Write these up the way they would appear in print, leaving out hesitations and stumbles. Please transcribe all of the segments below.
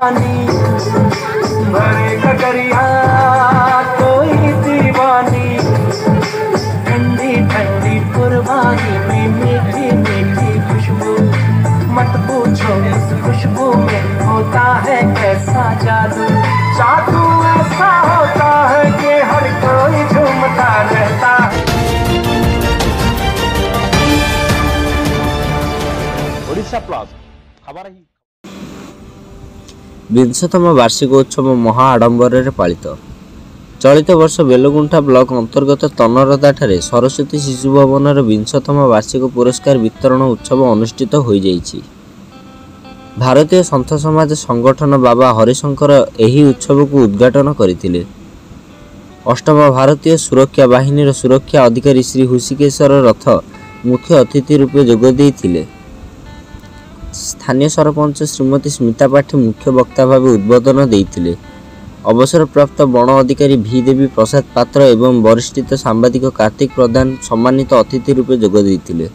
भरे ककरिया कोई दीवानी, ठंडी ठंडी कुर्बानी में मीठी मीठी खुशबू, मत पूछो इस खुशबू में होता है कैसा जादू। जादू ऐसा होता है कि हर कोई झूमता रहता है। ओडिशा प्लस खबर ही विंशतम वार्षिक उत्सव महा आडंबर पालित। चलित वर्ष बेलगुंठा ब्लॉक अंतर्गत तनरदाठारे सरस्वती शिशु भवनर विंशतम वार्षिक पुरस्कार वितरण उत्सव अनुष्ठित हो जाइछि। भारतीय संत समाज संगठन बाबा हरिशंकर एही उत्सव को उद्घाटन करथिले। अष्टम भारतीय सुरक्षा बाहिनीर सुरक्षा अधिकारी श्री हुसिकेश्वर रथ मुख्य अतिथि रूपे जोग देइथिले। स्थानीय सरपंच श्रीमती स्मिता पाठी मुख्य वक्ता भाव उद्बोधन देइथिले। अवसरप्राप्त वन अधिकारी भी देवी प्रसाद पात्र एवं वरिष्ठ सांबादिक कार्तिक प्रधान सम्मानित अतिथि रूपे जोग देइथिले।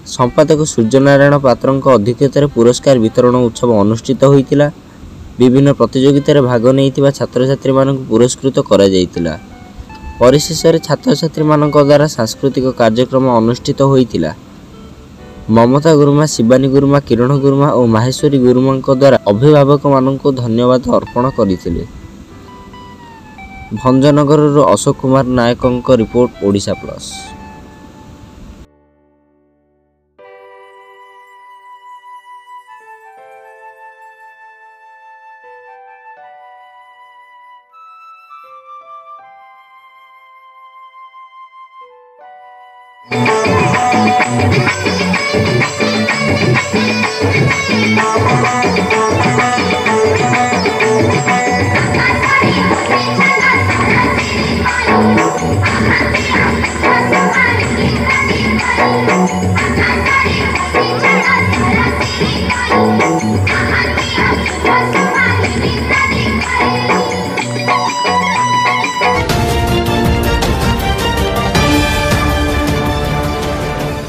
संपादक सूर्यनारायण पात्रଙ୍କ अध्यक्षतार पुरस्कार वितरण उत्सव अनुष्ठित होइतिला। विभिन्न प्रतियोगितार भाग नेइतिबा छात्र छात्री मानक पुरस्कृत करा जाइतिला। परिशेष छात्र छात्री मानक द्वारा सांस्कृतिक कार्यक्रम अनुष्ठित होइतिला। ममता गुरुमा, शिवानी गुरुमा, किरण गुरुमा और माहेश्वरी गुरुमा द्वारा अभिभावक मानक धन्यवाद अर्पण करथिले। Bhanjanagar Ashok Kumar Nayak report Odisha Plus.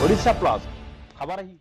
Odisha Plus खबर ही